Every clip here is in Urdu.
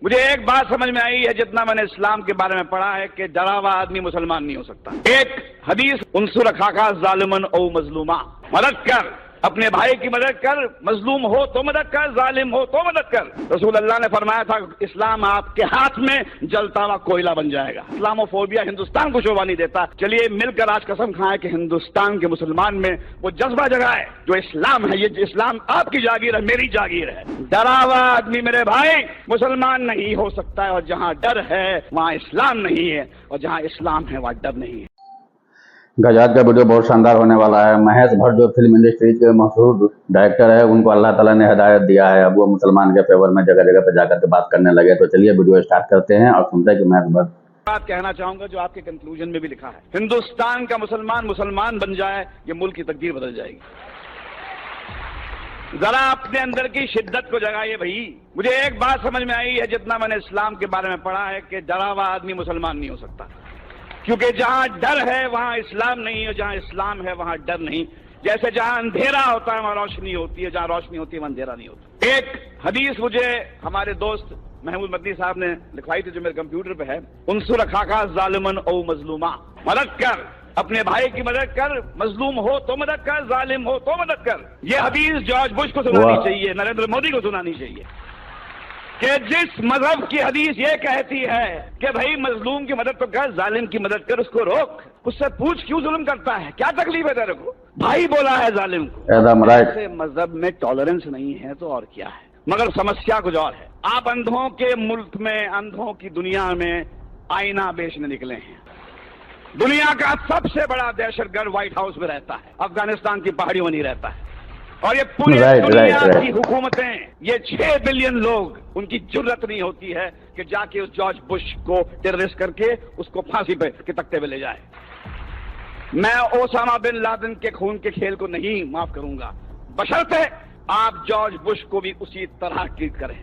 مجھے ایک بات سمجھ میں آئی ہے جتنا میں نے اسلام کے بارے میں پڑھا ہے کہ ڈرا ہوا آدمی مسلمان نہیں ہو سکتا۔ ایک حدیث انصر اخاک ظالما او مظلوما، مدد کر، اپنے بھائی کی مدد کر، مظلوم ہو تو مدد کر، ظالم ہو تو مدد کر۔ رسول اللہ نے فرمایا تھا اسلام آپ کے ہاتھ میں جلتا ہوا کوئلہ بن جائے گا۔ اسلاموفوبیا ہندوستان کو شوبھا نہیں دیتا۔ چلیے مل کر آج قسم کھائیں کہ ہندوستان کے مسلمان میں وہ جذبہ جگائے جو اسلام ہے، یہ اسلام آپ کی جاگیر ہے، میری جاگیر ہے۔ ڈرا ہوا آدمی میرے بھائی مسلمان نہیں ہو سکتا ہے، اور جہاں ڈر ہے وہاں اسلام نہیں ہے، اور جہاں اسلام ہے وہاں ڈر نہیں ہے۔ گجرات کا ویڈیو بہت شاندار ہونے والا ہے۔ مہیش بھٹ جو فلم انڈسٹری کے مشہور ڈائریکٹر ہے، ان کو اللہ تعالیٰ نے ہدایت دیا ہے، اب وہ مسلمان کے فیور میں جگہ جگہ پہ جا کر کے بات کرنے لگے۔ تو چلیے ویڈیو اسٹارٹ کرتے ہیں اور سنتے ہیں کہ مہیش بھٹ بات کہنا چاہوں گا جو آپ کے کنکلوژن میں بھی لکھا ہے، ہندوستان کا مسلمان بن جائے، یہ ملک کی تقدیر بدل جائے گی۔ ذرا اپنے اندر کی شدت کو جگائیے بھائی۔ مجھے ایک بات سمجھ میں آئی ہے جتنا میں نے اسلام کے بارے میں پڑھا ہے کہ ڈرا ہوا آدمی مسلمان نہیں ہو سکتا، کیونکہ جہاں ڈر ہے وہاں اسلام نہیں ہے، جہاں اسلام ہے وہاں ڈر نہیں۔ جیسے جہاں اندھیرا ہوتا ہے وہاں روشنی ہوتی ہے، جہاں روشنی ہوتی ہے وہاں اندھیرا نہیں ہوتا۔ ایک حدیث مجھے ہمارے دوست محمود مدنی صاحب نے لکھوائی تھی جو میرے کمپیوٹر پہ ہے، انصر اخاک ظالما او مظلوما، مدد کر، اپنے بھائی کی مدد کر، مظلوم ہو تو مدد کر، ظالم ہو تو مدد کر۔ یہ حدیث جارج بش کو سنانی چاہیے، نریندر مودی کو سنانی چاہیے کہ جس مذہب کی حدیث یہ کہتی ہے کہ بھائی مظلوم کی مدد تو کر، ظالم کی مدد کر، اس کو روک، اس سے پوچھ کیوں ظلم کرتا ہے، کیا تکلیف ہے تیرے کو، بھائی بولا ہے ظالم کو۔ ایسے مذہب میں ٹالرنس نہیں ہے تو اور کیا ہے، مگر سمسیا کچھ اور ہے۔ آپ اندھوں کے ملک میں، اندھوں کی دنیا میں آئینہ بیچنے نکلے ہیں۔ دنیا کا سب سے بڑا دہشت گرد وائٹ ہاؤس میں رہتا ہے، افغانستان کی پہاڑیوں میں نہیں رہتا ہے، اور یہ پوری دنیا کی حکومتیں، یہ 6 بلین لوگ، ان کی جرت نہیں ہوتی ہے کہ جا کے اس جارج بش کو ٹیررسٹ کر کے اس کو پھانسی پہ کے تختے پہ لے جائے۔ میں اوسامہ بن لادن کے خون کے کھیل کو نہیں معاف کروں گا، بشرطے آپ جارج بش کو بھی اسی طرح ٹریٹ کریں۔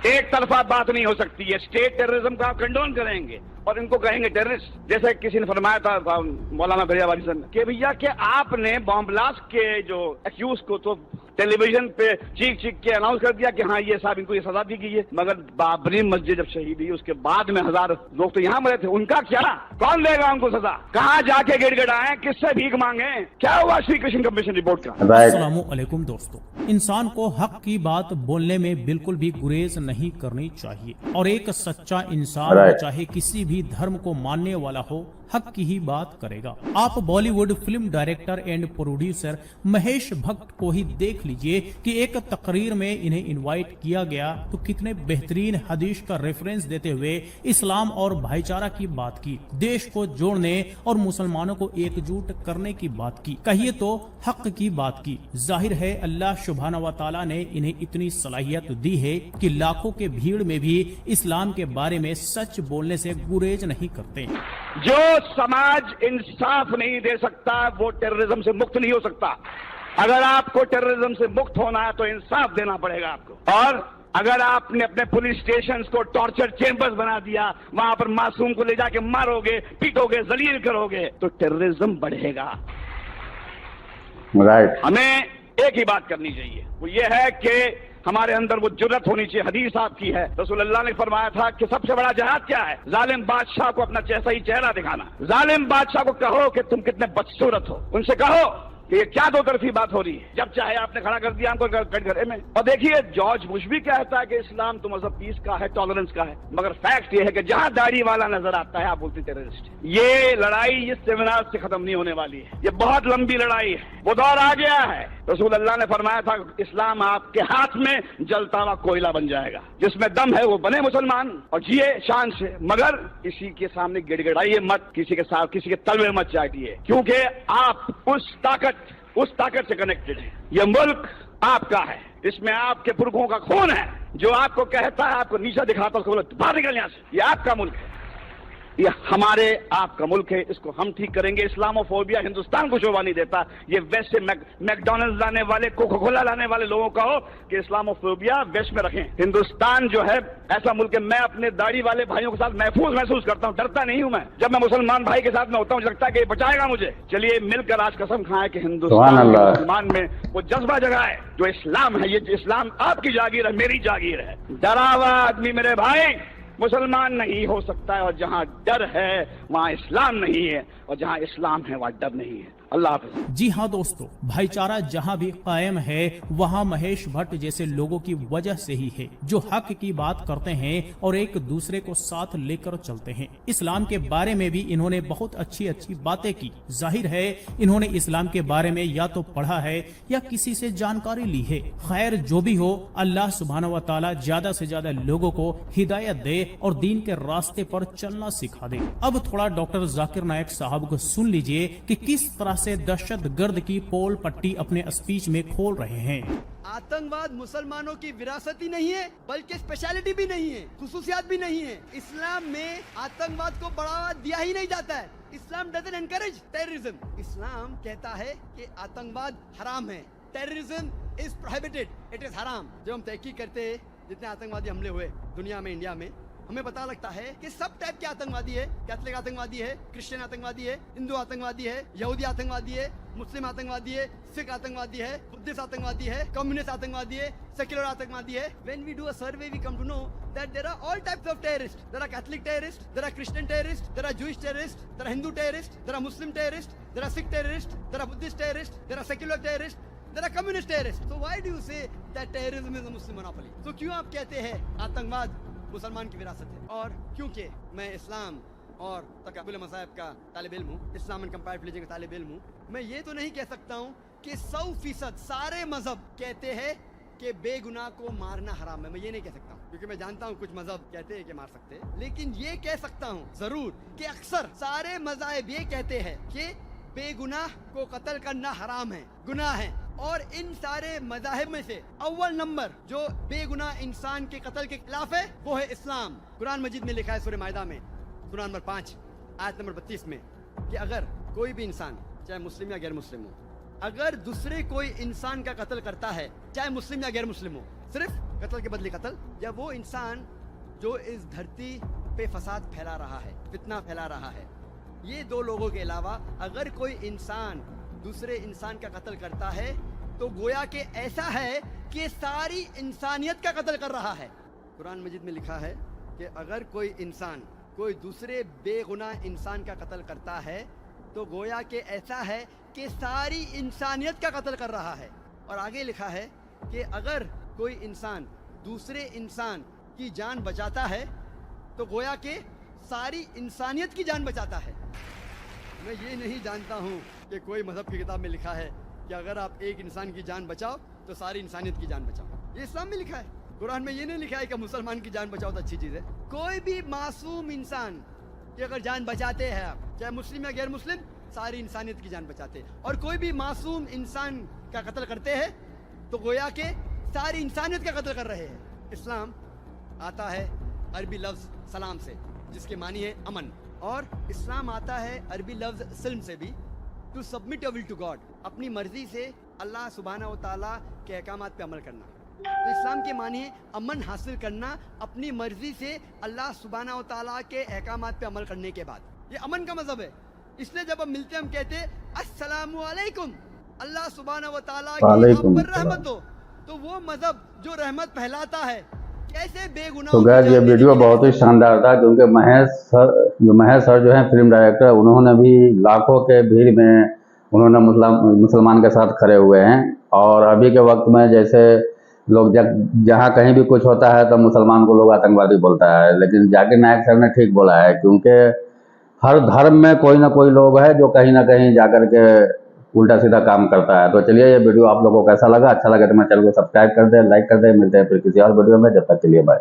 ایک طرفہ بات نہیں ہو سکتی ہے۔ اسٹیٹ ٹیررزم کا آپ کنڈون کریں گے اور ان کو کہیں گے ٹیررسٹ، جیسے کسی نے فرمایا تھا مولانا بھیا والی صاحب نے کہ بھیا کہ آپ نے بام بلاسٹ کے جو ایکیوز کو تو ٹیلی ویژن پہ چیخ کے اناؤنس کر دیا کہ ہاں یہ صاحب ان کو یہ سزا دی گئی ہے، مگر بابری مسجد جب شہید ہوئی اس کے بعد میں 1000 لوگ تو یہاں مرے تھے، ان کا کیا؟ کون دے گا ان کو سزا؟ کہاں جا کے گڑ گڑائیں، کس سے بھیک مانگیں؟ کیا ہوا شری کرشن کمیشن رپورٹ کا؟ السلام علیکم دوستو، انسان کو حق کی بات بولنے میں بالکل بھی گریز نہیں کرنی چاہیے، اور ایک سچا انسان چاہے کسی بھی دھرم کو ماننے والا ہو حق کی ہی بات کرے گا۔ آپ Bollywood film director and producer Mahesh Bhatt کو ہی دیکھ لیجئے کہ ایک تقریر میں انہیں انوائٹ کیا گیا تو کتنے بہترین حدیث کا ریفرنس دیتے ہوئے اسلام اور بھائی چارہ کی بات کی، دیش کو جوڑنے اور مسلمانوں کو ایک جوٹ کرنے کی بات کی، کہیے تو حق کی بات کی۔ ظاہر ہے اللہ سبحانہ و تعالیٰ نے انہیں اتنی صلاحیت دی ہے کہ لاکھوں کے بھیڑ میں بھی اسلام کے بارے میں سچ بولنے سے گریز نہیں کرتے۔ جو سماج انصاف نہیں دے سکتا وہ ٹیررزم سے مکت نہیں ہو سکتا۔ اگر آپ کو ٹیررزم سے مکت ہونا ہے تو انصاف دینا پڑے گا آپ کو، اور اگر آپ نے اپنے پولیس اسٹیشنز کو ٹارچر چیمبرز بنا دیا، وہاں پر معصوم کو لے جا کے مارو گے، پیٹو گے، ذلیل کرو گے تو ٹیررزم بڑھے گا۔ ہمیں ایک ہی بات کرنی چاہیے، وہ یہ ہے کہ ہمارے اندر وہ جرت ہونی چاہیے۔ حدیث آپ کی ہے، رسول اللہ نے فرمایا تھا کہ سب سے بڑا جہاد کیا ہے؟ ظالم بادشاہ کو اپنا جیسا ہی چہرہ دکھانا۔ ظالم بادشاہ کو کہو کہ تم کتنے بدصورت ہو، ان سے کہو کہ یہ کیا دو طرفی بات ہو رہی ہے، جب چاہے آپ نے کھڑا کر دیا ہم کو گھرے میں۔ اور دیکھیے جارج بش بھی کہتا ہے کہ اسلام تو مذہب پیس کا ہے، ٹالرنس کا ہے، مگر فیکٹ یہ ہے کہ جہاں داڑھی والا نظر آتا ہے آپ بولتے ٹیررسٹ۔ یہ لڑائی اس سیمینار سے ختم نہیں ہونے والی ہے، یہ بہت لمبی لڑائی ہے، وہ دور آ گیا ہے۔ رسول اللہ نے فرمایا تھا اسلام آپ کے ہاتھ میں جلتا ہوا کوئلہ بن جائے گا، جس میں دم ہے وہ بنے مسلمان اور جیے شان سے، مگر کسی کے سامنے گڑ گڑائیے مت، کسی کے ساتھ کسی کے تلوے مت چاٹیے، کیونکہ آپ اس طاقت سے کنیکٹڈ ہیں۔ یہ ملک آپ کا ہے، اس میں آپ کے پرکھوں کا خون ہے، جو آپ کو کہتا ہے، آپ کو نیچا دکھاتا ہے، اس کو بولو باہر نکل یہاں سے، یہ آپ کا ملک ہے۔ یہ ہمارے آپ کا ملک ہے, اس کو ہم ٹھیک کریں گے. اسلاموفوبیا ہندوستان کو شوبھا نہیں دیتا. یہ ویسٹ سے میکڈونلڈ لانے والے, کوکا کولا لانے والے لوگوں کا ہو کہ اسلاموفوبیا ویسٹ میں رکھیں. ہندوستان جو ہے ایسا ملک ہے, میں اپنے داڑھی والے بھائیوں کے ساتھ محفوظ محسوس کرتا ہوں, ڈرتا نہیں ہوں میں. جب میں مسلمان بھائی کے ساتھ میں ہوتا ہوں مجھے لگتا ہے کہ یہ بچائے گا مجھے. چلیے مل کر آج قسم کھائیں کہ ہندوستان مسلمان میں وہ جذبہ جگائے جو اسلام ہے. یہ اسلام آپ کی جاگیر ہے, میری جاگیر ہے. ڈرا ہوا آدمی میرے بھائی مسلمان نہیں ہو سکتا ہے, اور جہاں ڈر ہے وہاں اسلام نہیں ہے, اور جہاں اسلام ہے وہاں ڈر نہیں ہے. اللہ حافظ. جی ہاں دوستو, بھائی چارہ جہاں بھی قائم ہے وہاں مہیش بھٹ جیسے لوگوں کی وجہ سے ہی ہے, جو حق کی بات کرتے ہیں اور ایک دوسرے کو ساتھ لے کر چلتے ہیں. اسلام کے بارے میں بھی انہوں نے بہت اچھی اچھی باتیں کی. ظاہر ہے انہوں نے اسلام کے بارے میں یا تو پڑھا ہے یا کسی سے جانکاری لی ہے. خیر جو بھی ہو, اللہ سبحانہ و تعالی زیادہ سے زیادہ لوگوں کو ہدایت دے اور دین کے راستے پر چلنا سکھا دے. اب تھوڑا ڈاکٹر ذاکر نائک صاحب کو سن لیجئے کہ کس طرح سے دہشت گرد کی پول پٹی اپنے اسپیچ میں کھول رہے ہیں. آتنکواد مسلمانوں کی وراثت ہی نہیں ہے بلکہ اسپیشلٹی بھی نہیں ہے, خصوصیات بھی نہیں ہے. اسلام میں آتنکواد کو بڑھاوا دیا ہی نہیں جاتا ہے. اسلام ڈزنٹ انکریج ٹیررزم. اسلام کہتا ہے کہ آتنکواد حرام ہے, terrorism is prohibited, it is حرام. جب ہم تحقیق کرتے ہیں جتنے آتنکوادی حملے ہوئے دنیا میں, انڈیا میں, ہمیں پتا لگتا ہے کہ سب ٹائپ کے آتنکوادی ہے. کیتھولک آتنکوادی ہے, کرسچن آتنکوادی ہے, ہندو آتنکوادی ہے, یہودی آتنکوادی ہے, مسلم آتنکوادی ہے, سکھ آتنکوادی ہے, بدھسٹ آتنکوادی ہے, کمیونسٹ آتنکوادی ہے, سیکولر آتنکوادی ہے. When we do a survey we come to know that there are all types of terrorists. There are Catholic terrorists, there are Christian terrorists, there are Jewish terrorists, there are Hindu terrorists, there are Muslim terrorists, there are Sikh terrorists, there are Buddhist terrorists, there are secular terrorists, there are communist terrorists. So why do you say that terrorism is a Muslim monopoly? So کیوں آپ کہتے ہیں آتنکواد مسلمان کی وراثت ہے؟ اور کیونکہ میں اسلام اور تقابل مذاہب کا طالب علم ہوں, اسلام اینڈ کمپیریٹو ریلیجن کا طالب علم ہوں, میں یہ تو نہیں کہہ سکتا ہوں کہ 100% سارے مذہب کہتے ہیں کہ بے گناہ کو مارنا حرام ہے. میں یہ نہیں کہہ سکتا ہوں کیونکہ میں جانتا ہوں کچھ مذہب کہتے ہیں کہ مار سکتے ہیں, لیکن یہ کہہ سکتا ہوں ضرور کہ اکثر سارے مذاہب یہ کہتے ہیں کہ بے گناہ کو قتل کرنا حرام ہے, گناہ ہے. اور ان سارے مذاہب میں سے اول نمبر جو بے گناہ انسان کے قتل کے خلاف ہے وہ ہے اسلام. قرآن مجید میں لکھا ہے سورہ مائدہ میں سورہ نمبر 5 آیت نمبر 32 میں کہ اگر کوئی بھی انسان چاہے مسلم یا غیر مسلم ہو, اگر دوسرے کوئی انسان کا قتل کرتا ہے چاہے مسلم یا غیر مسلم ہو, صرف قتل کے بدلے قتل, یا وہ انسان جو اس دھرتی پہ فساد پھیلا رہا ہے, فتنہ پھیلا رہا ہے, یہ دو لوگوں کے علاوہ اگر کوئی انسان دوسرے انسان کا قتل کرتا ہے تو گویا کہ ایسا ہے کہ ساری انسانیت کا قتل کر رہا ہے. قرآن مجید میں لکھا ہے کہ اگر کوئی انسان کوئی دوسرے بے گناہ انسان کا قتل کرتا ہے تو گویا کہ ایسا ہے کہ ساری انسانیت کا قتل کر رہا ہے. اور آگے لکھا ہے کہ اگر کوئی انسان دوسرے انسان کی جان بچاتا ہے تو گویا کہ ساری انسانیت کی جان بچاتا ہے. میں یہ نہیں جانتا ہوں کہ کوئی مذہب کی کتاب میں لکھا ہے کہ اگر آپ ایک انسان کی جان بچاؤ تو ساری انسانیت کی جان بچاؤ. یہ اسلام میں لکھا ہے, قرآن میں یہ نہیں لکھا ہے کہ مسلمان کی جان بچاؤ تو اچھی چیز ہے. کوئی بھی معصوم انسان کی اگر جان بچاتے ہیں آپ, چاہے مسلم یا غیر مسلم, ساری انسانیت کی جان بچاتے ہیں. اور کوئی بھی معصوم انسان کا قتل کرتے ہیں تو گویا کہ ساری انسانیت کا قتل کر رہے ہیں. اسلام آتا ہے عربی لفظ سلام سے جس کے معنی ہے امن, اور اسلام آتا ہے عربی لفظ سلم سے بھی, to submit your will to God, اپنی مرضی سے اللہ سبحانہ و تعالیٰ کے احکامات پہ عمل کرنا. تو اسلام کے معنی ہے امن حاصل کرنا اپنی مرضی سے اللہ سبحانہ و تعالیٰ کے احکامات پہ عمل کرنے کے بعد. یہ امن کا مذہب ہے. اس لیے جب ہم ملتے ہیں ہم کہتے ہیں السلام علیکم, اللہ سبحانہ و تعالیٰ کی آپ پر رحمت ہو. تو وہ مذہب جو رحمت پھیلاتا ہے کیسے بے گناہ. تو گیس یہ ویڈیو بہت ہی شاندار تھا کیونکہ مہیش سر جو ہیں فلم ڈائریکٹر, انہوں نے بھی لاکھوں کے بھیڑ میں انہوں نے مسلمان کے ساتھ کھڑے ہوئے ہیں. اور ابھی کے وقت میں جیسے لوگ جہاں کہیں بھی کچھ ہوتا ہے تو مسلمان کو لوگ آتنکوادی بولتا ہے, لیکن ذاکر نائک سر نے ٹھیک بولا ہے کیونکہ ہر دھرم میں کوئی نہ کوئی لوگ ہے جو کہیں نہ کہیں جا کر کے الٹا سیدھا کام کرتا ہے. تو چلیے یہ ویڈیو آپ لوگوں کو کیسا لگا, اچھا لگا تو میرے چینل کو سبسکرائب کر دیں, لائک کر دیں. ملتے ہیں پھر کسی اور ویڈیو میں, جب تک کے لیے بائے.